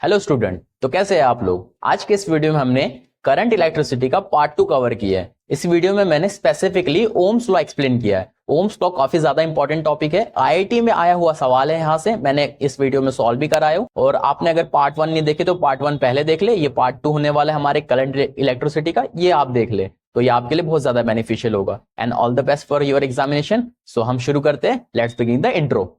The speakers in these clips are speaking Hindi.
Hello student. तो कैसे हैं आप लोग। आज के इस वीडियो में हमने करंट इलेक्ट्रिसिटी का पार्ट 2 कवर किया है। इस वीडियो में मैंने स्पेसिफिकली ओम्स लॉ एक्सप्लेन किया है। ओम्स लॉ काफी ज्यादा इंपॉर्टेंट टॉपिक है, आईआईटी में आया हुआ सवाल है, यहाँ से मैंने इस वीडियो में सॉल्व भी कराया हूं। और आपने अगर पार्ट 1 नहीं देखे तो पार्ट 1 पहले देख ले, ये पार्ट 2 होने वाला है हमारे करंट इलेक्ट्रिसिटी का, ये आप देख ले तो ये आपके लिए बहुत ज्यादा बेनिफिशियल होगा। And all the best for your examination. So हम शुरू करते हैं, let's begin the intro.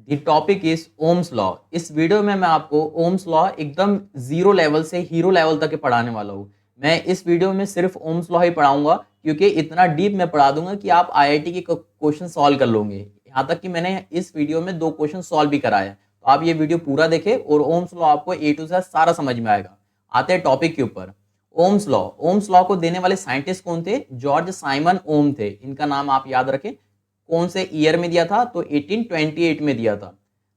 The topic is Ohm's law. इस वीडियो में मैं आपको ओम्स लॉ एकदम जीरो लेवल से हीरो लेवल तक के पढ़ाने वाला हूँ। मैं इस वीडियो में सिर्फ ओम्स लॉ ही पढ़ाऊंगा, क्योंकि इतना डीप मैं पढ़ा दूंगा कि आप आईआईटी के क्वेश्चन सॉल्व कर लोगे। यहाँ तक कि मैंने इस वीडियो में 2 क्वेश्चन सॉल्व भी कराया, तो आप ये वीडियो पूरा देखें और ओम्स लॉ आपको ए टू जेड सारा समझ में आएगा। आते हैं टॉपिक के ऊपर। Ohm's law. ओम्स लॉ को देने वाले साइंटिस्ट कौन थे? जॉर्ज साइमन ओम थे। इनका नाम आप याद रखें। कौन से ईयर में दिया था? तो 1828 में दिया था।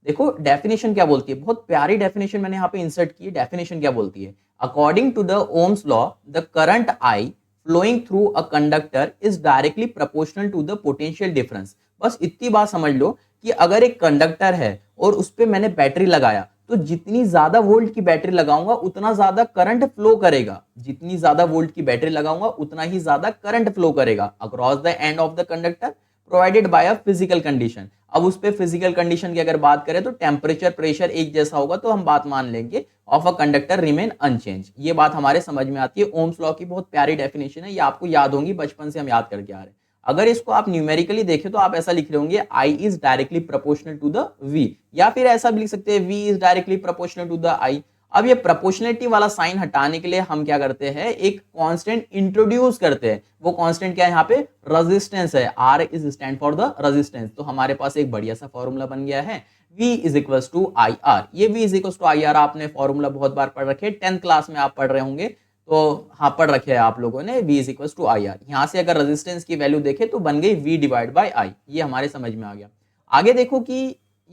देखो डेफिनेशन क्या बोलती है, बहुत प्यारी डेफिनेशन मैंने यहाँ पे इंसर्ट की है। डेफिनेशन क्या बोलती है? According to the Ohm's law, the current I flowing through a conductor is directly proportional to the potential difference. बस इतनी बात समझ लो कि अगर एक कंडक्टर है और उस पर मैंने बैटरी लगाया, तो जितनी ज्यादा वोल्ट की बैटरी लगाऊंगा उतना ज्यादा करंट फ्लो करेगा। जितनी ज्यादा वोल्ट की बैटरी लगाऊंगा उतना ही ज्यादा करंट फ्लो करेगा across the end of the conductor provided by a physical condition. अब उस पे फिजिकल कंडीशन की अगर बात करें तो टेम्परेचर प्रेशर एक जैसा होगा, तो हम बात मान लेंगे of a conductor remain unchange. ये बात हमारे समझ में आती है। ओम्स लॉ की बहुत प्यारी डेफिनेशन है, ये आपको याद होंगी, बचपन से हम याद करके आ रहे हैं। अगर इसको आप न्यूमेरिकली देखें तो आप ऐसा लिख रहे होंगे I is directly proportional to the V, या फिर ऐसा भी लिख सकते हैं V is directly proportional to the I. अब ये प्रोपोर्शनलिटी वाला साइन हटाने के लिए हम क्या करते हैं, एक कांस्टेंट इंट्रोड्यूस करते हैं। वो कांस्टेंट क्या है यहाँ पे? रेजिस्टेंस है। R is stand for the resistance. तो हमारे पास एक बढ़िया सा फॉर्मूला बन गया है, V is equal to I R. ये V is equal to I R आपने फॉर्मूला बहुत बार पढ़ रखे, 10th क्लास में आप पढ़ रहे होंगे, तो हाँ पढ़ रखे हैं आप लोगों ने। V is equal to I R. यहाँ से अगर रेजिस्टेंस की वैल्यू देखे तो बन गई V डिवाइड बाई आई। ये हमारे समझ में आ गया। आगे देखो कि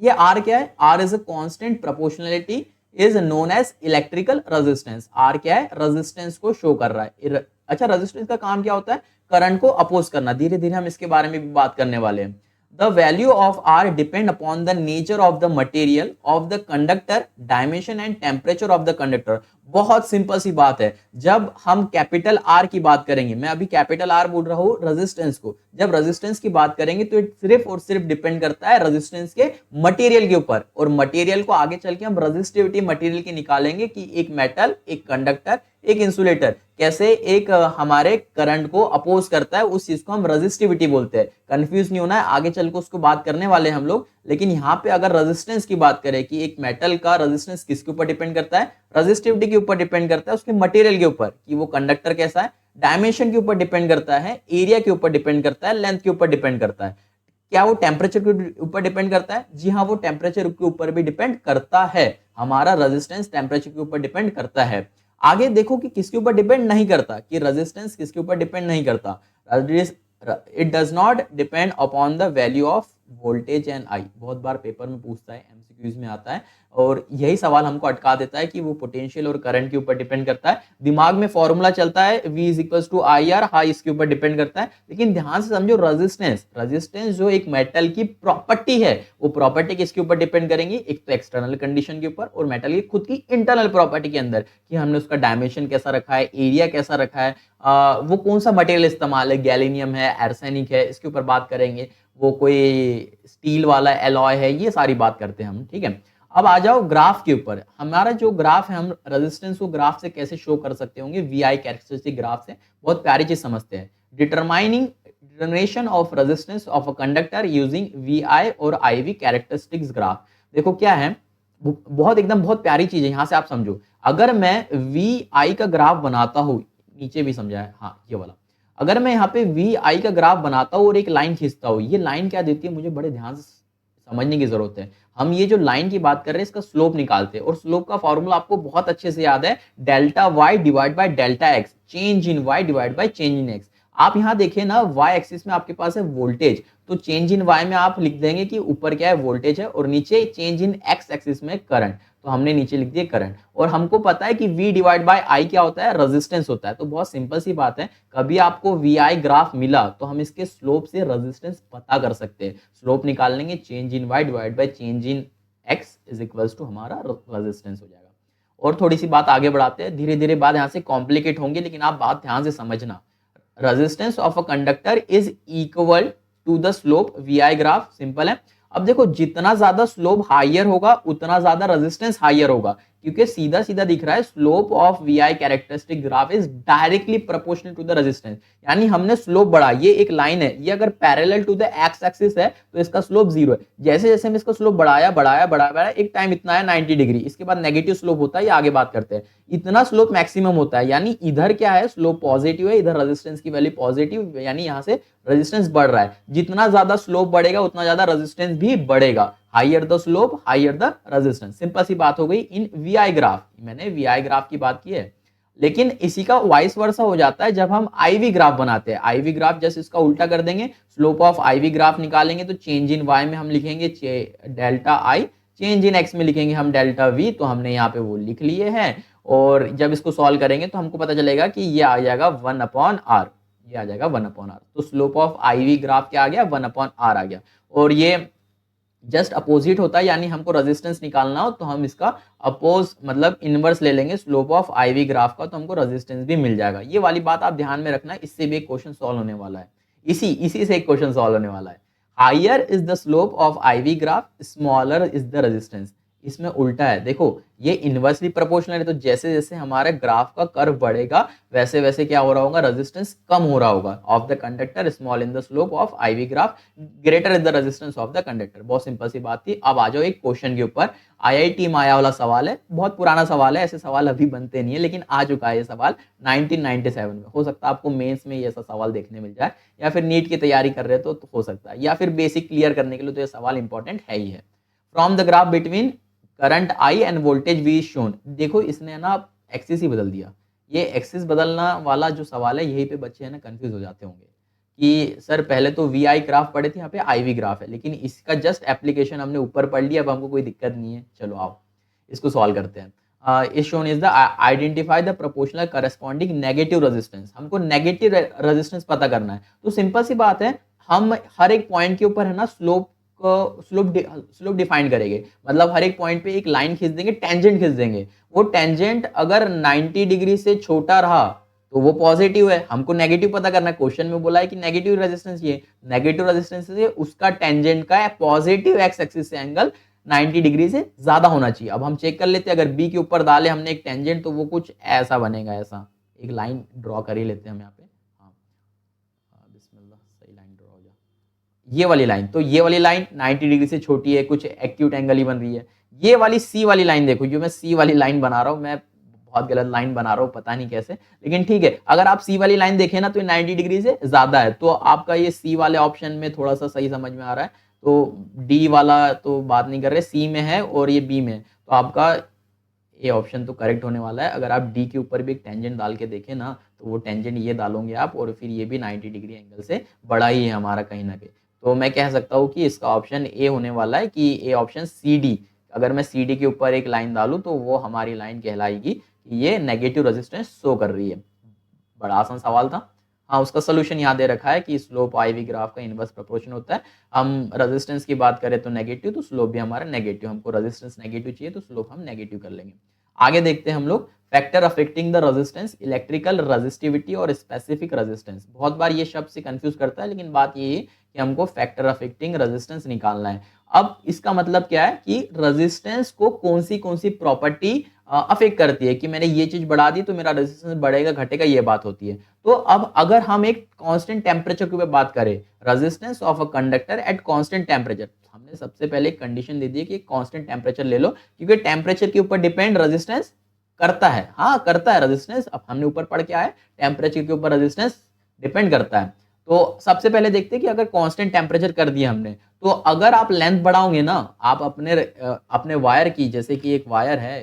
ये R क्या है? R is a constant proportionality is known as electrical resistance. R क्या है? रेजिस्टेंस को शो कर रहा है। अच्छा, रेजिस्टेंस का काम क्या होता है? करंट को अपोज करना। धीरे धीरे हम इसके बारे में भी बात करने वाले हैं। The value of R depend upon the nature of the material of the conductor, dimension and temperature of the conductor. बहुत सिंपल सी बात है। जब हम कैपिटल आर की बात करेंगे, मैं अभी कैपिटल आर बोल रहा हूं रेजिस्टेंस को, जब रेजिस्टेंस की बात करेंगे तो सिर्फ और सिर्फ डिपेंड करता है रेजिस्टेंस के मटेरियल के ऊपर। और मटेरियल को आगे चल के हम रेजिस्टिविटी मटेरियल की निकालेंगे कि एक मेटल, एक कंडक्टर, एक इंसुलेटर कैसे एक हमारे करंट को अपोज करता है, उस चीज को हम रेजिस्टिविटी बोलते हैं। कंफ्यूज नहीं होना है, आगे चल के उसको बात करने वाले हम लोग। लेकिन यहाँ पे अगर रेजिस्टेंस की बात करें कि एक मेटल का रेजिस्टेंस किसके ऊपर डिपेंड करता है? रेजिस्टिविटी के ऊपर डिपेंड करता है, उसके मटेरियल के ऊपर कि वो कंडक्टर कैसा है। डायमेंशन के ऊपर डिपेंड करता है, एरिया के ऊपर डिपेंड करता है, लेंथ के ऊपर डिपेंड करता है। क्या वो टेम्परेचर के ऊपर डिपेंड करता है? जी हाँ, वो टेम्परेचर के ऊपर भी डिपेंड करता है। हमारा रेजिस्टेंस टेम्परेचर के ऊपर डिपेंड करता है। आगे देखो कि किसके ऊपर डिपेंड नहीं करता, कि रेजिस्टेंस किसके ऊपर डिपेंड नहीं करता। It does not depend upon the value of voltage and I. बहुत बार पेपर में पूछता है, एमसीक्यूज में आता है, और यही सवाल हमको अटका देता है कि वो पोटेंशियल और करंट के ऊपर डिपेंड करता है। दिमाग में फॉर्मूला चलता है V is equal to I R, हाँ इसके ऊपर डिपेंड करता है। लेकिन ध्यान से समझो, रेजिस्टेंस रेजिस्टेंस जो एक मेटल की प्रॉपर्टी है, वो प्रॉपर्टी किसके ऊपर डिपेंड करेंगी? एक तो एक्सटर्नल कंडीशन के ऊपर, और मेटल की खुद की इंटरनल प्रॉपर्टी के अंदर कि हमने उसका डायमेंशन कैसा रखा है, एरिया कैसा रखा है, वो कौन सा मटेरियल इस्तेमाल है, गैलिनियम है, आर्सेनिक है, इसके ऊपर बात करेंगे। वो कोई स्टील वाला एलॉय है, ये सारी बात करते हैं हम, ठीक है। अब आ जाओ ग्राफ के ऊपर। हमारा जो ग्राफ है, हम रेजिस्टेंस को ग्राफ से कैसे शो कर सकते होंगे? वीआई कैरेक्टरिस्टिक ग्राफ से। बहुत प्यारी चीज समझते हैं। Determining determination of resistance of a conductor using VI और आईवी कैरेक्टरिस्टिक्स ग्राफ। देखो क्या है, बहुत एकदम बहुत प्यारी चीज है। यहां से आप समझो, अगर मैं वी आई का ग्राफ बनाता हूं, नीचे भी समझा है, हाँ ये वाला, अगर मैं यहाँ पे वी आई का ग्राफ बनाता हूँ और एक लाइन खींचता हूँ, ये लाइन क्या देती है मुझे बड़े ध्यान से समझने की जरूरत है। हम ये जो लाइन की बात कर रहे हैं, इसका स्लोप निकालते हैं, और स्लोप का फॉर्मूला आपको बहुत अच्छे से याद है, delta Y divide by delta X, change in Y divide by change in X. आप यहाँ देखें ना, वाई एक्सिस में आपके पास है वोल्टेज, तो चेंज इन वाई में आप लिख देंगे कि ऊपर क्या है, वोल्टेज है, और नीचे चेंज इन एक्स एक्सिस में करंट। तो हमने नीचे लिख दिया करंट। और हमको पता है कि V डिवाइड बाय I क्या होता है, रेजिस्टेंस होता है। तो बहुत सिंपल सी बात है, कभी आपको VI ग्राफ मिला तो हम इसके स्लोप से रेजिस्टेंस पता कर सकते हैं। स्लोप निकाल लेंगे, change in Y divide by change in X is equals to हमारा रेजिस्टेंस हो जाएगा। और थोड़ी सी बात आगे बढ़ाते हैं, धीरे धीरे बात यहाँ से कॉम्प्लिकेट होंगी, लेकिन आप बात ध्यान से समझना। Resistance of a conductor is equal to the slope VI graph, simple है। अब देखो, जितना ज्यादा स्लोप हाइयर होगा उतना ज्यादा रेजिस्टेंस हाइयर होगा, क्योंकि सीधा सीधा दिख रहा है slope of VI characteristic graph is directly proportional to the resistance. यानी हमने स्लोप बढ़ा, ये एक लाइन है, ये अगर parallel to the X axis है तो इसका स्लोप 0 है। जैसे जैसे हम इसका स्लोप बढ़ाया बढ़ाया बढ़ाया, एक टाइम इतना है 90 डिग्री, इसके बाद नेगेटिव स्लोप होता है, ये आगे बात करते हैं। इतना स्लोप मैक्सिमम होता है, यानी इधर क्या है, स्लोप पॉजिटिव है, इधर रेजिस्टेंस की वैल्यू पॉजिटिव, यानी यहाँ से रेजिस्टेंस बढ़ रहा है। जितना ज्यादा स्लोप बढ़ेगा उतना ज्यादा रेजिस्टेंस भी बढ़ेगा। Higher the slope higher the resistance, simple सी बात हो गई इन VI ग्राफ। मैंने VI ग्राफ की बात की है, लेकिन इसी का वाइस वर्सा हो जाता है जब हम IV ग्राफ बनाते हैं। IV ग्राफ जैसे इसका उल्टा कर देंगे, स्लोप ऑफ IV ग्राफ निकालेंगे तो चेंज इन Y में हम लिखेंगे delta I, change in X में लिखेंगे हम डेल्टा V। तो हमने यहाँ पे वो लिख लिए हैं, और जब इसको सॉल्व करेंगे तो हमको पता चलेगा कि ये आ जाएगा 1/R, ये आ जाएगा 1/R। तो स्लोप ऑफ IV ग्राफ क्या आ गया, 1/R आ गया। और ये जस्ट अपोजिट होता है, यानी हमको रेजिस्टेंस निकालना हो तो हम इसका अपोज मतलब इनवर्स ले लेंगे स्लोप ऑफ IV ग्राफ का, तो हमको रेजिस्टेंस भी मिल जाएगा। ये वाली बात आप ध्यान में रखना, इससे भी एक क्वेश्चन सॉल्व होने वाला है, इसी से एक क्वेश्चन सॉल्व होने वाला है। Higher is the slope of IV graph, smaller is the resistance. इसमें उल्टा है, देखो ये इनवर्सली प्रोपोर्शनल है, तो जैसे जैसे हमारे ग्राफ का कर्व बढ़ेगा वैसे वैसे क्या हो रहा होगा, रेजिस्टेंस कम हो रहा होगा of the conductor, small in the slope of IV graph, greater is the resistance of the conductor. बहुत सिंपल सी बात थी। अब आ जाओ एक क्वेश्चन के ऊपर, IIT माया वाला सवाल है, बहुत पुराना सवाल है, ऐसे सवाल अभी बनते नहीं है, लेकिन आ चुका है ये सवाल 1997 में। हो सकता है आपको मेंस में ये ऐसा सवाल देखने मिल जाए, या फिर नीट की तैयारी कर रहे हो तो हो सकता है, या फिर बेसिक क्लियर करने के लिए तो ये सवाल इंपॉर्टेंट है ही है। From the graph between current I end voltage V shown. देखो इसने ना एक्सिस ही बदल दिया। ये एक्सिस बदलना वाला जो सवाल है, यही पे बच्चे है ना कंफ्यूज हो जाते होंगे कि सर पहले तो VI ग्राफ पढ़े थे, यहाँ पे IV ग्राफ है, लेकिन इसका जस्ट एप्लीकेशन हमने ऊपर पढ़ लिया, अब हमको कोई दिक्कत नहीं है। चलो आओ इसको सॉल्व करते हैं। इस shown is the identify the proportional corresponding negative resistance. हमको नेगेटिव रेजिस्टेंस पता करना है, तो सिंपल सी बात है, हम हर एक पॉइंट के ऊपर है ना स्लोप डिफाइन करेंगे। मतलब हर एक पॉइंट पे एक लाइन खींच देंगे, टेंजेंट खींच देंगे। वो टेंजेंट अगर 90 डिग्री से छोटा रहा तो वो पॉजिटिव है, हमको नेगेटिव पता करना है। क्वेश्चन में बोला है कि नेगेटिव रेजिस्टेंस, ये नेगेटिव रेजिस्टेंस से उसका टेंजेंट का पॉजिटिव एक्स एक्सिस से एंगल 90 डिग्री से ज्यादा होना चाहिए। अब हम चेक कर लेते हैं, अगर बी के ऊपर डाले हमने एक टेंजेंट तो वो कुछ ऐसा बनेगा, ऐसा एक लाइन ड्रॉ कर ही लेते हैं हम यहाँ पे। सही लाइन ड्रॉ हो जाए, ये वाली लाइन, तो ये वाली लाइन 90 डिग्री से छोटी है, कुछ एक्यूट एंगल ही बन रही है। ये वाली सी वाली लाइन देखो, जो मैं सी वाली लाइन बना रहा हूँ, मैं बहुत गलत लाइन बना रहा हूँ, पता नहीं कैसे, लेकिन ठीक है। अगर आप सी वाली लाइन देखें ना तो 90 डिग्री से ज्यादा है, तो आपका ये सी वाले ऑप्शन में थोड़ा सा सही समझ में आ रहा है। तो डी वाला तो बात नहीं कर रहे, सी में है और ये बी में है, तो आपका ये ऑप्शन तो करेक्ट होने वाला है। अगर आप डी के ऊपर भी एक टेंजेंट डाल के देखें ना, तो वो टेंजेंट ये डालोगे आप, और फिर ये भी 90 डिग्री एंगल से बड़ा ही है हमारा कहीं ना कहीं। तो मैं कह सकता हूँ कि इसका ऑप्शन ए होने वाला है, कि ए ऑप्शन सी डी। अगर मैं सी डी के ऊपर एक लाइन डालूँ तो वो हमारी लाइन कहलाएगी कि ये नेगेटिव रेजिस्टेंस शो कर रही है। बड़ा आसान सवाल था। हाँ, उसका सोल्यूशन यहाँ दे रखा है कि स्लोप IV ग्राफ का इनवर्स प्रोपोर्शन होता है। हम रेजिस्टेंस की बात करें तो नेगेटिव, तो स्लोप भी हमारा नेगेटिव, हमको रेजिस्टेंस नेगेटिव चाहिए तो स्लोप हम नेगेटिव कर लेंगे। आगे देखते हैं हम लोग, factor affecting the resistance, electrical resistivity और स्पेसिफिक रेजिस्टेंस। बहुत बार ये शब्द से कंफ्यूज करता है, लेकिन बात ये है कि हमको फैक्टर अफेक्टिंग रेजिस्टेंस निकालना है। अब इसका मतलब क्या है कि रेजिस्टेंस को कौन सी प्रॉपर्टी अफेक्ट करती है, कि मैंने ये चीज बढ़ा दी तो मेरा रेजिस्टेंस बढ़ेगा घटेगा, ये बात होती है। तो अब अगर हम एक कांस्टेंट टेम्परेचर के ऊपर बात करें, resistance of a conductor at constant temperature, हमने सबसे पहले एक कंडीशन दे दी है कि कांस्टेंट टेम्परेचर ले लो, क्योंकि टेम्परेचर के ऊपर डिपेंड रेजिस्टेंस करता है। हाँ, करता है रेजिस्टेंस, अब हमने ऊपर पढ़ के आए टेम्परेचर के ऊपर रेजिस्टेंस डिपेंड करता है। तो सबसे पहले देखते हैं कि अगर कांस्टेंट टेम्परेचर कर दिया हमने, तो अगर आप लेंथ बढ़ाओगे ना, आप अपने वायर की, जैसे कि एक वायर है,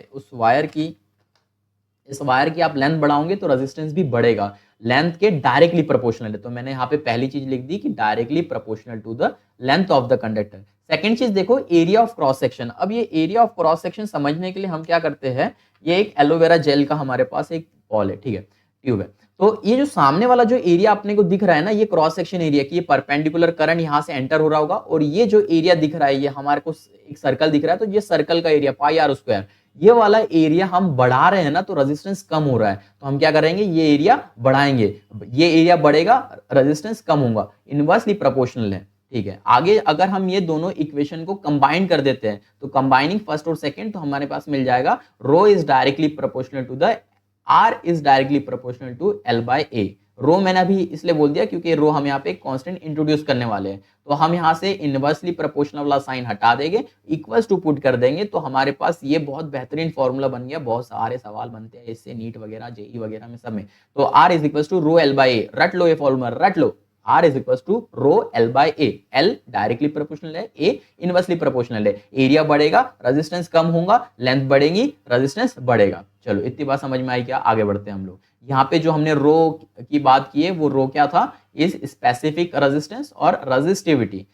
इस वायर की आप लेंथ बढ़ाओगे तो रेजिस्टेंस भी बढ़ेगा। लेंथ के डायरेक्टली प्रोपोर्शनल है। तो मैंने यहाँ पे पहली चीज लिख दी कि directly proportional to the length of the conductor. Second चीज देखो, एरिया ऑफ क्रॉस सेक्शन। अब ये एरिया ऑफ क्रॉस सेक्शन समझने के लिए हम क्या करते हैं, ये एक एलोवेरा जेल का हमारे पास एक बॉल है, ठीक है, ट्यूब है। तो ये जो सामने वाला जो एरिया अपने को दिख रहा है ना, ये क्रॉस सेक्शन एरिया की, ये परपेंडिकुलर करंट यहाँ से एंटर हो रहा होगा, और ये जो एरिया दिख रहा है, ये हमारे को एक सर्कल दिख रहा है, तो ये सर्कल का एरिया पाई आर स्क्वायर, ये वाला एरिया हम बढ़ा रहे हैं ना, तो रेजिस्टेंस कम हो रहा है, तो हम क्या करेंगे, ये एरिया बढ़ाएंगे, ये एरिया बढ़ेगा, रेजिस्टेंस कम होगा, इनवर्सली प्रोपोर्शनल है, ठीक है। आगे अगर हम ये दोनों इक्वेशन को कंबाइन कर देते हैं, तो कंबाइनिंग फर्स्ट और सेकंड, तो हमारे पास मिल जाएगा rho is directly proportional to the R is directly proportional to L by A. Rho मैंने अभी इसलिए बोल दिया क्योंकि रो हम यहाँ पे कांस्टेंट इंट्रोड्यूस करने वाले हैं, तो हम यहाँ से इनवर्सली प्रोपोर्शनल वाला साइन हटा देंगे, इक्वल्स टू पुट कर देंगे, तो हमारे पास ये बहुत बेहतरीन फॉर्मूला बन गया। बहुत सारे सवाल बनते हैं इससे, नीट वगैरह, जेई वगैरह में, सब में। तो R is equals to rho L by A, रट लो ये फॉर्मूला, रट लो। R is equals to rho L by A, L directly proportional है, A इनवर्सली प्रोपोर्शनल है, एरिया बढ़ेगा, रेजिस्टेंस कम होगा, लेंथ बढ़ेगी, रेजिस्टेंस बढ़ेगा। चलो इतनी बात समझ में आई क्या? आगे बढ़ते हैं हम लोग। यहाँ पे जो हमने रो की बात की है, वो रो क्या था, इज स्पेसिफिक रेजिस्टेंस और रेजिस्टिविटी।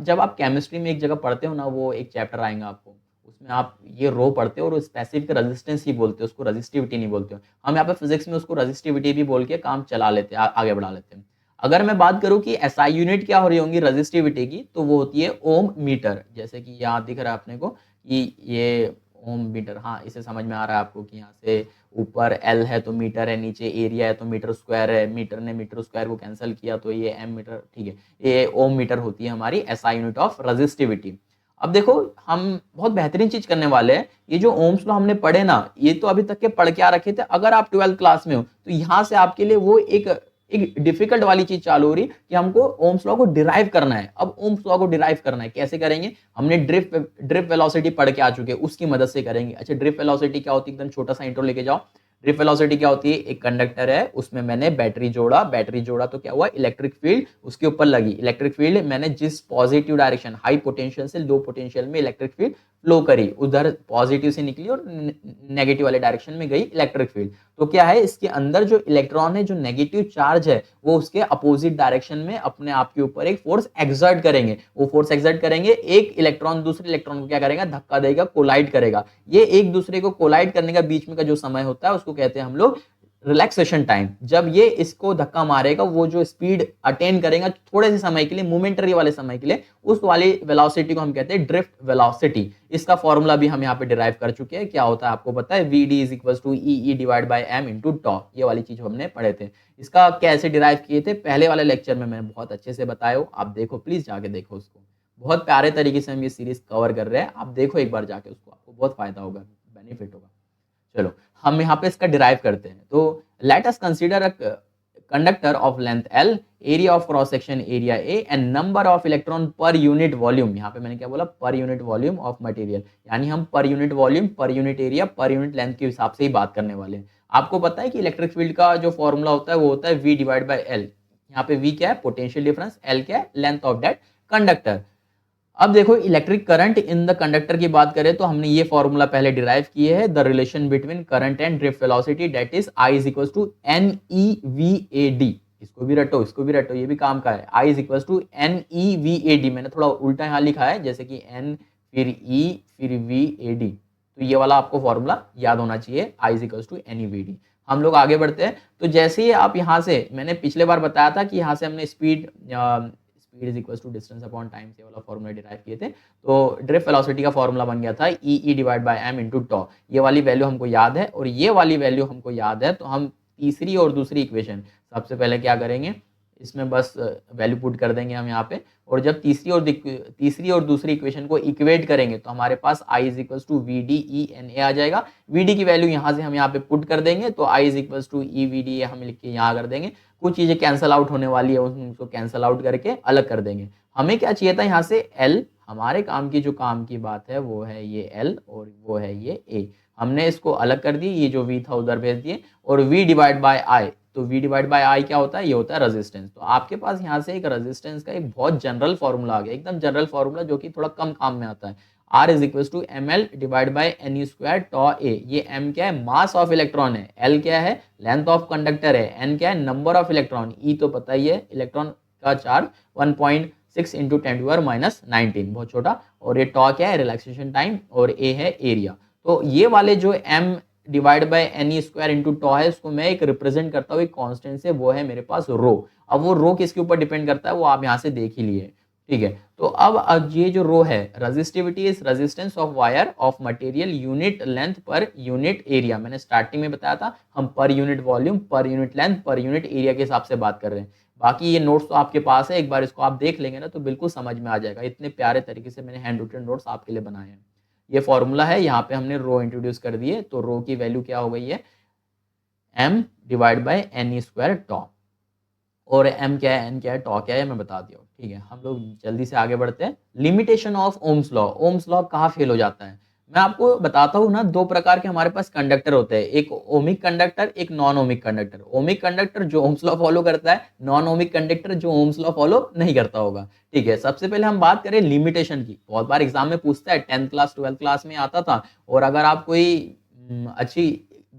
जब आप केमिस्ट्री में एक जगह पढ़ते हो ना, वो एक चैप्टर आएगा आपको, उसमें आप ये रो पढ़ते हो और स्पेसिफिक रेजिस्टेंस ही बोलते हो, उसको रेजिस्टिविटी नहीं बोलते हो। हम यहाँ पे फिजिक्स में उसको रेजिस्टिविटी भी बोल के काम चला लेते हैं, आगे बढ़ा लेते हैं। अगर मैं बात करूं कि एसआई यूनिट क्या हो रही होंगी रेजिस्टिविटी की, तो वो होती है ओम मीटर। जैसे कि यहाँ दिख रहा है अपने को कि ये ओम मीटर, हाँ इसे समझ में आ रहा है आपको कि यहाँ से ऊपर एल है तो मीटर है, नीचे एरिया है तो मीटर स्क्वायर है, मीटर ने मीटर स्क्वायर को कैंसिल किया तो ये एम मीटर, ठीक है, ये ओम मीटर होती है हमारी एसआई यूनिट ऑफ रेजिस्टिविटी। अब देखो हम बहुत बेहतरीन चीज करने वाले हैं, ये जो ओम्स लॉ हमने पढ़े ना, ये तो अभी तक के पढ़ के आ रखे थे। अगर आप 12th क्लास में हो तो यहाँ से आपके लिए वो एक डिफिकल्ट वाली चीज चालू हो रही कि हमको ओम्स लॉ को डिराइव करना है। अब ओम्स लॉ को डिराइव करना है, कैसे करेंगे? हमने ड्रिफ्ट वेलोसिटी पढ़ के आ चुके हैं, उसकी मदद से करेंगे। अच्छा, ड्रिफ्ट वेलोसिटी क्या होती है? एकदम छोटा सा इंट्रो लेके जाओ। ड्रिफ्ट वेलोसिटी क्या होती है? एक कंडक्टर है, उसमें मैंने बैटरी जोड़ा तो क्या हुआ? इलेक्ट्रिक फील्ड उसके ऊपर लगी। इलेक्ट्रिक फील्ड मैंने जिस पॉजिटिव डायरेक्शन, हाई पोटेंशियल से लो पोटेंशियल में इलेक्ट्रिक फील्ड फ्लो करी, उधर पॉजिटिव से निकली और नेगेटिव वाले डायरेक्शन में गई इलेक्ट्रिक फील्ड। तो क्या है, इसके अंदर जो इलेक्ट्रॉन है, जो नेगेटिव चार्ज है, वो उसके अपोजिट डायरेक्शन में अपने आप के ऊपर एक फोर्स एक्सर्ट करेंगे। वो फोर्स एक्सर्ट करेंगे, एक इलेक्ट्रॉन दूसरे इलेक्ट्रॉन को क्या करेगा? धक्का देगा, कोलाइड करेगा। ये एक दूसरे को कोलाइड करने का बीच में का जो समय होता है, उसको कहते हैं हम लोग रिलैक्सेशन टाइम। जब ये इसको धक्का मारेगा, वो जो स्पीड अटेन करेगा थोड़े से समय के लिए, मोमेंटरी वाले समय के लिए, उस वाली वेलोसिटी को हम कहते हैं ड्रिफ्ट वेलोसिटी। इसका फॉर्मूला भी हम यहाँ पे डिराइव कर चुके हैं। क्या होता है आपको पता है? VD is equal to e divide by m into tau. ये वाली चीज हमने पढ़े थे। इसका कैसे डिराइव किए थे पहले वाले लेक्चर में मैंने बहुत अच्छे से बताया हो, आप देखो, प्लीज जाके देखो उसको। बहुत प्यारे तरीके से हम ये सीरीज कवर कर रहे हैं, आप देखो एक बार जाके उसको, आपको बहुत फायदा होगा, बेनिफिट होगा। चलो हम यहाँ पे इसका डिराइव करते हैं। तो let us consider a conductor of length L, area of cross section area A and number of electron per unit volume. यहाँ पे मैंने क्या बोला? Per unit volume of material, यानी हम per unit volume, per unit area, per unit length के हिसाब से ही बात करने वाले हैं। आपको पता है कि इलेक्ट्रिक फील्ड का जो फॉर्मूला होता है वो होता है V डिवाइड बाई L। यहाँ पे V क्या है? पोटेंशियल डिफरेंस, L क्या है? Length of that conductor. अब देखो electric current in the conductor की बात करें तो हमने ये फॉर्मूला पहले डिराइव किए है, the relation between current and drift velocity, that is I is equal to NEVAD। इसको भी रटो, इसको भी रटो, ये भी काम का है। I is equal to NEVAD। मैंने थोड़ा उल्टा यहाँ लिखा है, जैसे कि N फिर E फिर VAD, तो ये वाला आपको फॉर्मूला याद होना चाहिए, I is equal to NEVAD। हम लोग आगे बढ़ते हैं। तो जैसे ही आप यहाँ से, मैंने पिछले बार बताया था कि यहाँ से हमने speed is equal to distance upon time से वाला फॉर्मूला डिराइव किए थे। तो ड्रिफ्ट वेलोसिटी का फॉर्मूला बन गया था e divide by m into tau. ये वाली वैल्यू हमको याद है, और ये वाली वैल्यू हमको याद है, तो हम तीसरी और दूसरी इक्वेशन सबसे पहले क्या करेंगे, इसमें बस वैल्यू पुट कर देंगे हम यहाँ पे। और जब तीसरी और दूसरी इक्वेशन को इक्वेट करेंगे तो हमारे पास I is equal to VDENA आ जाएगा। VD की वैल्यू यहाँ से हम यहाँ पे पुट कर देंगे, तो I is equal to EVDA हम लिख के यहाँ कर देंगे। कुछ चीजें कैंसल आउट होने वाली है, उसको कैंसल आउट करके अलग कर देंगे। हमें क्या चाहिए था यहाँ से? L। हमारे काम की जो काम की बात है वो है ये L, और वो है ये A। हमने इसको अलग कर दी, ये जो V था उधर भेज दिए, और V डिवाइड बाय I। तो V डिवाइड बाय I क्या होता है? ये होता है रेजिस्टेंस। तो आपके पास यहाँ से एक रेजिस्टेंस का एक बहुत जनरल फॉर्मूला आ गया, एकदम जनरल फॉर्मूला, जो कि थोड़ा कम काम में आता है। R is equal to m l divide by n e square tau A. ये m क्या है, मास ऑफ इलेक्ट्रॉन है, l क्या है, लेंथ ऑफ कंडक्टर है, n क्या है, नंबर ऑफ इलेक्ट्रॉन, e तो पता ही है इलेक्ट्रॉन का चार्ज 1.6 इंटू 10⁻⁹ बहुत छोटा, और ये टॉ क्या है, रिलैक्सेशन टाइम, और a है एरिया। तो ये वाले जो m divide by n e square into tau है, उसको मैं एक रिप्रेजेंट करता हूँ एक कांस्टेंट से, वो है मेरे पास रो। अब वो रो किसके ऊपर डिपेंड करता है वो आप यहाँ से देख ही लिए, ठीक है। तो अब ये जो रो है, resistivity is resistance of wire of material unit length per unit area. मैंने स्टार्टिंग में बताया था हम per unit volume, per unit length, per unit area के हिसाब से बात कर रहे हैं। बाकी ये नोट्स तो आपके पास है, एक बार इसको आप देख लेंगे ना तो बिल्कुल समझ में आ जाएगा। इतने प्यारे तरीके से मैंने हैंड रिटन नोट्स आपके लिए बनाए हैं। ये फॉर्मूला है, यहाँ पे हमने रो इंट्रोड्यूस कर दिए, तो रो की वैल्यू क्या हो गई है, m divide by n e square tau, और m क्या है, n क्या है, टॉ क्या है, मैं बता दिया हूँ, ठीक है। हम लोग जल्दी से आगे बढ़ते हैं। Limitation of Ohm's law. Ohm's law कहाँ फेल हो जाता है, मैं आपको बताता हूँ ना, दो प्रकार के हमारे पास कंडक्टर होते हैं, एक ओमिक कंडक्टर, एक non ohmic conductor. Ohmic conductor जो ओम्स लॉ फॉलो करता है, नॉन ओमिक कंडक्टर जो ओम्स लॉ फॉलो नहीं करता होगा, ठीक है। सबसे पहले हम बात करें लिमिटेशन की। बहुत बार एग्जाम में पूछता है, 10th क्लास 12th क्लास में आता था, और अगर आप कोई अच्छी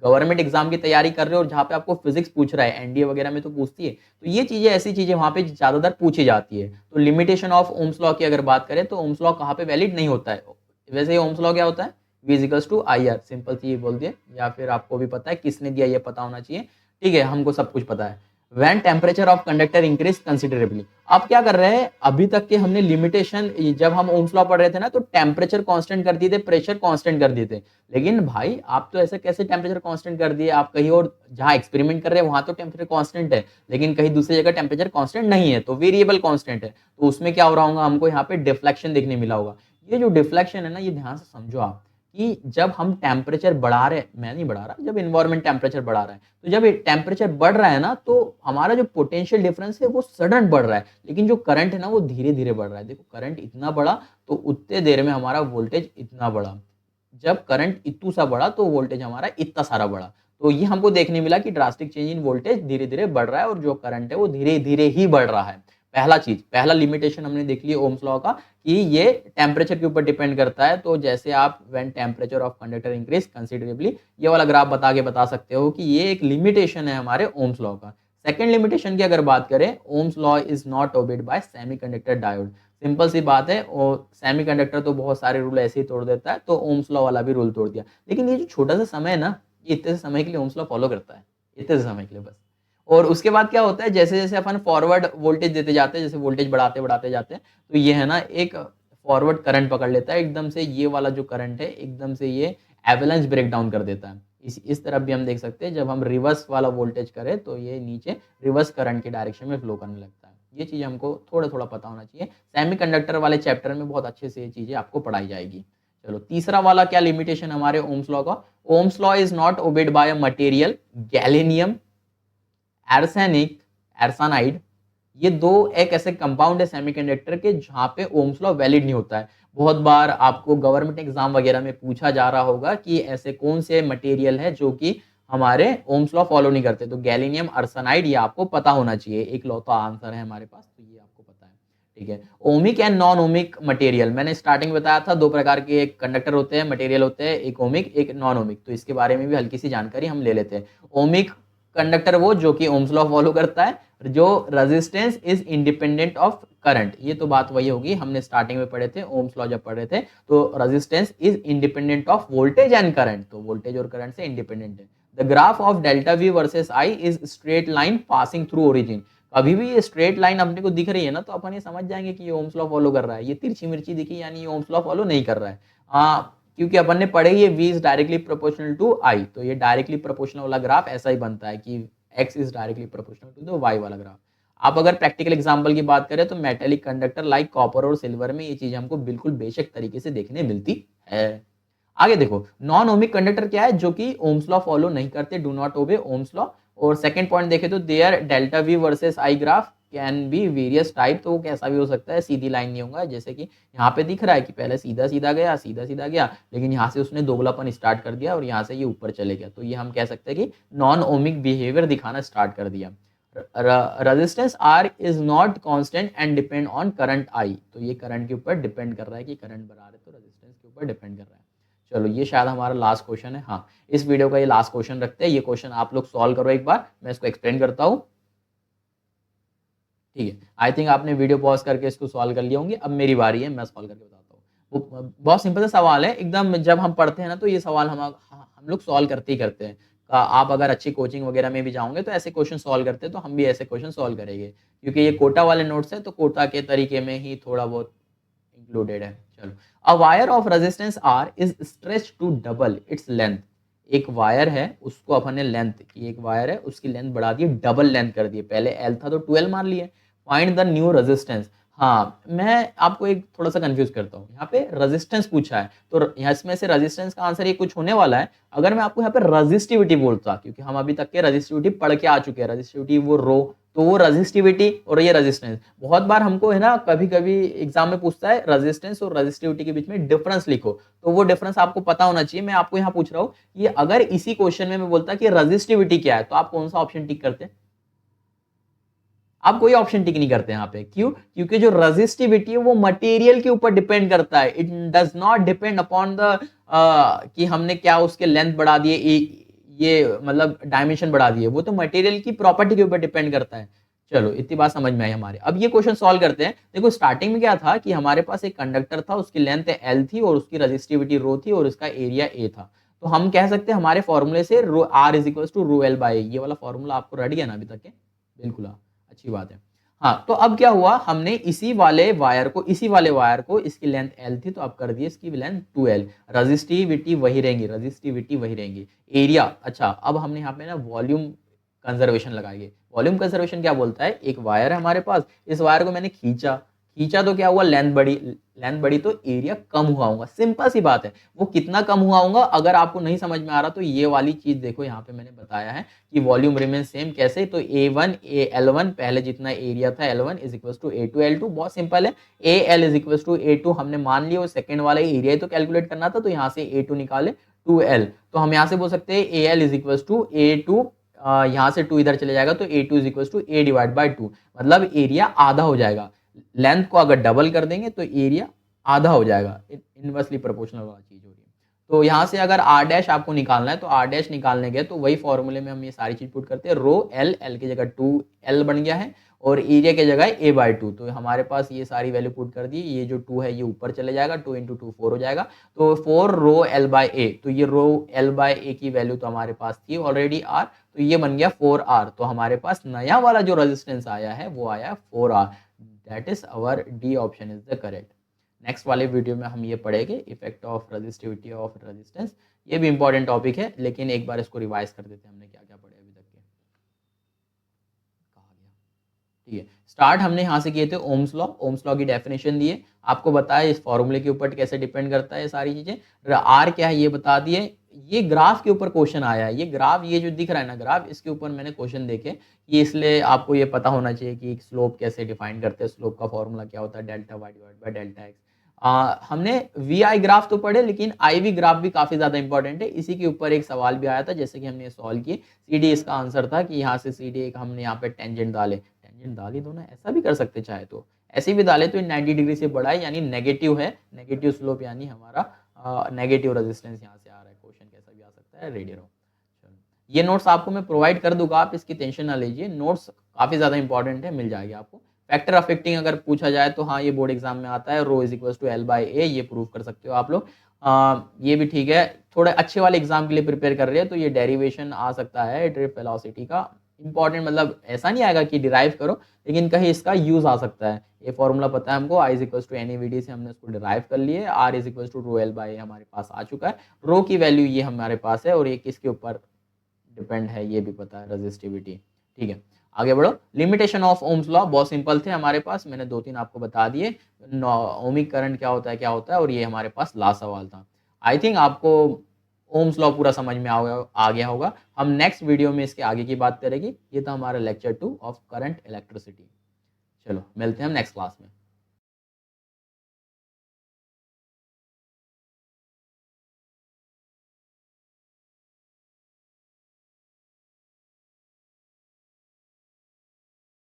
गवर्नमेंट एग्जाम की तैयारी कर रहे हो और जहाँ पे आपको फिजिक्स पूछ रहा है, एनडीए वगैरह में तो पूछती है, तो ये चीजें ऐसी चीजें वहाँ पे ज्यादातर पूछी जाती है। तो लिमिटेशन ऑफ ओम्स लॉ की अगर बात करें तो ओम्स लॉ कहाँ पे वैलिड नहीं होता है। वैसे ओम्स लॉ क्या होता है, V equals to I R, simple चीज बोल दिए, या फिर आपको भी पता है, किसने दिया ये पता होना चाहिए, ठीक है, हमको सब कुछ पता है। When temperature of conductor increase considerably, आप क्या कर रहे हैं, अभी तक के हमने लिमिटेशन, जब हम ओम्स लॉ पढ़ रहे थे ना, तो टेम्परेचर कांस्टेंट कर दिए थे, प्रेशर कांस्टेंट कर दिए थे। लेकिन भाई आप तो ऐसे कैसे टेम्परेचर कांस्टेंट कर दिए, आप कहीं और जहां एक्सपेरिमेंट कर रहे हैं वहां तो टेम्परेचर कांस्टेंट है, लेकिन कहीं दूसरी जगह टेम्परेचर कांस्टेंट नहीं है, तो वेरिएबल कांस्टेंट है। तो उसमें क्या हो रहा होगा, हमको यहाँ पे डिफ्लेक्शन देखने मिला होगा। ये जो डिफ्लेक्शन है ना, ये ध्यान से समझो आप, कि जब हम टेम्परेचर बढ़ा रहे हैं, मैं नहीं बढ़ा रहा, जब इन्वायरमेंट टेम्परेचर बढ़ा रहा है, तो जब टेम्परेचर बढ़ रहा है ना, तो हमारा जो पोटेंशियल डिफरेंस है वो सडन बढ़ रहा है, लेकिन जो करंट है ना वो धीरे धीरे बढ़ रहा है। देखो करंट इतना बढ़ा तो उतने देर में हमारा वोल्टेज इतना बढ़ा, जब करंट इतू सा बढ़ा तो वोल्टेज हमारा इतना सारा बढ़ा। तो ये हमको देखने मिला कि ड्रास्टिक चेंज इन वोल्टेज धीरे धीरे बढ़ रहा है, और जो करंट है वो धीरे धीरे ही बढ़ रहा है। पहला चीज, पहला लिमिटेशन हमने देख लिया ओम्स लॉ का, कि ये टेम्परेचर के ऊपर डिपेंड करता है। तो जैसे आप when temperature of conductor increase considerably, ये वाला ग्राफ बता सकते हो कि ये एक लिमिटेशन है हमारे ओम्स लॉ का। सेकंड लिमिटेशन की अगर बात करें, Ohm's law is not obeyed by semiconductor diode. Simple सी बात है, और सेमीकंडक्टर तो बहुत सारे रूल ऐसे ही तोड़ देता है, तो ओम्स लॉ वाला भी रूल तोड़ दिया। लेकिन ये जो छोटा सा समय है ना, ये इतने से समय के लिए ओम्स लॉ फॉलो करता है, इतने से समय के लिए बस। और उसके बाद क्या होता है, जैसे जैसे अपन फॉरवर्ड वोल्टेज देते जाते हैं, जैसे वोल्टेज बढ़ाते बढ़ाते जाते हैं, तो ये है ना एक फॉरवर्ड करंट पकड़ लेता है एकदम से, ये वाला जो करंट है एकदम से ये एवलांच ब्रेक डाउन कर देता है। इस तरफ भी हम देख सकते हैं, जब हम रिवर्स वाला वोल्टेज करें तो ये नीचे रिवर्स करंट के डायरेक्शन में फ्लो करने लगता है। ये चीज हमको थोड़ा थोड़ा पता होना चाहिए। सेमीकंडक्टर वाले चैप्टर में बहुत अच्छे से ये चीजें आपको पढ़ाई जाएगी। चलो तीसरा वाला क्या लिमिटेशन हमारे ओम्स लॉ का, Ohm's law is not obeyed by a material gallium arsenic arsenide. ये दो एक ऐसे कंपाउंड है सेमीकंडक्टर के जहां पे ओम्स लॉ वैलिड नहीं होता है। बहुत बार आपको गवर्नमेंट एग्जाम वगैरह में पूछा जा रहा होगा कि ऐसे कौन से मटेरियल है जो कि हमारे ओम्स लॉ फॉलो नहीं करते, तो गैलिनियम आर्सेनाइड, ये आपको पता होना चाहिए, एक लौता आंसर है हमारे पास, तो ये आपको पता है, ठीक है। Ohmic and non ohmic material, मैंने स्टार्टिंग बताया था दो प्रकार के कंडक्टर होते हैं, मटेरियल होते हैं, एक ओमिक एक नॉन ओमिक, तो इसके बारे में भी हल्की सी जानकारी हम ले लेते हैं। ओमिक कंडक्टर वो जो कि ओम्स लॉ फॉलो करता है, जो resistance is independent of current. ये तो बात वही होगी, हमने स्टार्टिंग में पढ़े थे, ओम्स लॉ जब पढ़ रहे थे, तो resistance is independent of voltage and current, तो वोल्टेज और करंट से इंडिपेंडेंट है। The graph of delta V versus I is straight line passing through origin. कभी भी ये स्ट्रेट लाइन अपने को दिख रही है ना, तो अपन ये समझ जाएंगे कि ये ओम्स लॉ फॉलो कर रहा है। ये तिरछी मिर्ची दिखी यानी ये ओम्स लॉ फॉलो नहीं कर रहा है, क्योंकि अपन ने पढ़े ये v is directly proportional to i, तो ये डायरेक्टली प्रोपोर्शनल वाला ग्राफ ऐसा ही बनता है कि x is directly proportional to the y वाला ग्राफ। आप अगर प्रैक्टिकल एग्जांपल की बात करें तो मेटेलिक कंडक्टर लाइक कॉपर और सिल्वर में ये चीज हमको बिल्कुल बेशक तरीके से देखने मिलती है। आगे देखो, नॉन ओमिक कंडक्टर क्या है, जो कि ओम्स लॉ फॉलो नहीं करते, do not obey Ohm's law. और सेकंड पॉइंट देखे तो their delta V versus I graph can be various type, तो वो कैसा भी हो सकता है, सीधी लाइन नहीं होगा, जैसे कि यहाँ पे दिख रहा है कि पहले सीधा सीधा गया, सीधा सीधा गया, लेकिन यहाँ से उसने दोगलापन स्टार्ट कर दिया और यहाँ से ये ऊपर चले गया, तो ये हम कह सकते हैं कि नॉन ओमिक बिहेवियर दिखाना स्टार्ट कर दिया। Resistance R is not constant and depend on current I, तो ये करंट के ऊपर डिपेंड कर रहा है कि करंट बढ़ा रहे तो रेजिस्टेंस के ऊपर डिपेंड कर रहा है। चलो ये शायद हमारा लास्ट क्वेश्चन है। हाँ, इस वीडियो का ये लास्ट क्वेश्चन रखते हैं। ये क्वेश्चन आप लोग सॉल्व करो एक बार, मैं इसको एक्सप्लेन करता हूँ। ठीक है, आई थिंक आपने वीडियो पॉज करके इसको सॉल्व कर लिया होंगे। अब मेरी बारी है, मैं सॉल्व करके बताता हूँ। वो बहुत सिंपल सा सवाल है एकदम। जब हम पढ़ते हैं ना तो ये सवाल हम लोग सॉल्व करते ही करते हैं। आप अगर अच्छी कोचिंग वगैरह में भी जाओगे तो ऐसे क्वेश्चन सॉल्व करते हैं, तो हम भी ऐसे क्वेश्चन सॉल्व करेंगे, क्योंकि ये कोटा वाले नोट्स है तो कोटा के तरीके में ही थोड़ा बहुत इंक्लूडेड है। चलो, a wire of resistance R is stretch to double its length. एक वायर है, उसको अपन ने लेंथ की, एक वायर है उसकी लेंथ बढ़ा दी, डबल लेंथ कर दी। पहले एल था तो 12 मान लिए। Find the new resistance. हाँ, मैं आपको एक थोड़ा सा कंफ्यूज करता हूँ। यहाँ पे रेजिस्टेंस पूछा है तो इसमें से रेजिस्टेंस का आंसर ये कुछ होने वाला है। अगर मैं आपको यहाँ पे रेजिस्टिविटी बोलता, क्योंकि हम अभी तक के रेजिस्टिविटी पढ़ के आ चुके हैं, रेजिस्टिविटी वो रो, तो वो रेजिस्टिविटी और ये रेजिस्टेंस। बहुत बार हमको है ना, कभी कभी एग्जाम में पूछता है रेजिस्टेंस और रेजिस्टिविटी के बीच में डिफरेंस लिखो, तो वो डिफरेंस आपको पता होना चाहिए। मैं आपको यहाँ पूछ रहा हूँ कि अगर इसी क्वेश्चन में मैं बोलता कि रेजिस्टिविटी क्या है, तो आप कौन सा ऑप्शन टिक करते हैं? आप कोई ऑप्शन टिक नहीं करते यहाँ पे। क्यों? क्योंकि जो रेजिस्टिविटी है वो मटेरियल के ऊपर डिपेंड करता है। It does not depend upon the कि हमने क्या उसके लेंथ बढ़ा दिए, ये मतलब डायमेंशन बढ़ा दिए, वो तो मटेरियल की प्रॉपर्टी के ऊपर डिपेंड करता है। चलो, इतनी बात समझ में आई हमारे। अब ये क्वेश्चन सॉल्व करते हैं। देखो, स्टार्टिंग में क्या था कि हमारे पास एक कंडक्टर था, उसकी लेंथ एल थी और उसकी रेजिस्टिविटी रो थी और उसका एरिया ए था। तो हम कह सकते हैं हमारे फॉर्मूले से rho R is equal to rho L by, ये वाला फॉर्मूला आपको रेडी है ना अभी तक के? बिल्कुल, अच्छी बात है। हाँ, तो अब क्या हुआ, हमने इसी वाले वायर को इसकी लेंथ एल थी तो अब कर दिए इसकी लेंथ 2l। रेजिस्टिविटी वही रहेंगी, एरिया। अच्छा, अब हमने यहाँ पे ना वॉल्यूम कंजर्वेशन लगाएंगे। वॉल्यूम कंजर्वेशन क्या बोलता है, एक वायर है हमारे पास, इस वायर को मैंने खींचा तो क्या हुआ, लेंथ बढ़ी तो एरिया कम हुआ होगा। सिंपल सी बात है। वो कितना कम हुआ होगा, अगर आपको नहीं समझ में आ रहा तो ये वाली चीज देखो, यहाँ पे मैंने बताया है कि वॉल्यूम रिमेन सेम। कैसे? तो A1 L1 पहले जितना एरिया था L1 is equal to A2 L2। बहुत सिंपल है। AL is equal to A2 हमने मान लिया, और सेकंड वाला एरिया तो कैलकुलेट करना था, तो यहाँ से A2 निकाले 2L। तो हम यहाँ से बोल सकते हैं AL is equal to A2, यहाँ से 2 इधर चले जाएगा तो A2 is equal to A divide by 2, मतलब एरिया आधा हो जाएगा। लेंथ को अगर डबल कर देंगे तो एरिया आधा हो जाएगा। इनवर्सली प्रोपोर्शनल वाला चीज हो रही है। तो यहाँ से अगर आर डैश आपको निकालना है तो आर डैश निकालने गए तो वही फॉर्मूले में हम ये सारी चीज पुट करते हैं। रो एल, एल की जगह 2l बन गया है और एरिया की जगह a बाई 2। तो हमारे पास ये सारी वैल्यू पुट कर दी। ये जो 2 है ये ऊपर चले जाएगा, 2 इंटू 2 4 हो जाएगा, तो 4 रो एल बाई ए। तो ये रो एल बाई ए की वैल्यू तो हमारे पास थी ऑलरेडी आर, तो ये बन गया 4r। तो हमारे पास नया वाला जो रेजिस्टेंस आया है वो आया 4r। That is our D option is the correct. Next वाले वीडियो में हम ये पढ़ेंगे effect of resistivity of resistance. ये भी इंपॉर्टेंट टॉपिक है, लेकिन एक बार इसको रिवाइज कर देते हैं हमने क्या क्या पढ़े अभी तक के। कहा गया, ठीक है। स्टार्ट हमने यहाँ से किए थे ओम्स लॉ की डेफिनेशन दिए, आपको बताया इस फॉर्मूले के ऊपर कैसे डिपेंड करता है सारी चीजें। आर क्या है ये बता दिए। ये ग्राफ के ऊपर क्वेश्चन आया है। ये ग्राफ, ये जो दिख रहा है ना ग्राफ, इसके ऊपर मैंने क्वेश्चन देखे, ये इसलिए आपको ये पता होना चाहिए कि स्लोप कैसे डिफाइन करते हैं। स्लोप का फॉर्मूला क्या होता है, delta Y divide by delta X. हमने वी आई ग्राफ तो पढ़े, लेकिन आई वी ग्राफ भी काफी ज्यादा इंपॉर्टेंट है। इसी के ऊपर एक सवाल भी आया था, जैसे कि हमने सॉल्व किए। सी डी इसका आंसर था कि यहाँ से सी डी एक हमने यहाँ पे टेंजेंट डाले दो ना, ऐसा भी कर सकते चाहे तो, ऐसे भी डाले तो 90 डिग्री से बड़ा है, यानी नेगेटिव है, नेगेटिव स्लोप, यानी हमारा नेगेटिव रेजिस्टेंस यहाँ से आ रहा है। क्वेश्चन कैसा भी आ सकता है, रेडी रहो। ये नोट्स आपको मैं प्रोवाइड कर दूंगा, आप इसकी टेंशन ना लीजिए। नोट्स काफी ज्यादा इंपॉर्टेंट है, मिल जाएगी आपको। फैक्टर अफेक्टिंग अगर पूछा जाए तो हाँ, ये बोर्ड एग्जाम में आता है। Rho is equal to L by A, ये प्रूव कर सकते हो आप लोग। ये भी ठीक है। थोड़े अच्छे वाले एग्जाम के लिए प्रिपेयर कर रहे हैं तो ये डेरिवेशन आ सकता है ड्रिफ्ट वेलोसिटी का। इंपॉर्टेंट मतलब ऐसा नहीं आएगा कि डिराइव करो, लेकिन कहीं इसका यूज आ सकता है। ये फॉर्मूला पता है हमको, I is equal to n v d से हमने उसको डिराइव कर लिए। R is equal to rho L by हमारे पास आ चुका है। रो की वैल्यू ये हमारे पास है और ये किसके ऊपर डिपेंड है ये भी पता है, रेजिस्टिविटी। ठीक है, आगे बढ़ो। लिमिटेशन ऑफ ओम्स लॉ बहुत सिंपल थे हमारे पास, मैंने 2-3 आपको बता दिए। ओमिक करंट क्या होता है, और ये हमारे पास लास्ट सवाल था। आई थिंक आपको ओम्स लॉ पूरा समझ में आ गया होगा। हम नेक्स्ट वीडियो में इसके आगे की बात करेंगे। ये था हमारा लेक्चर 2 ऑफ करंट इलेक्ट्रिसिटी। चलो मिलते हैं हम नेक्स्ट क्लास में।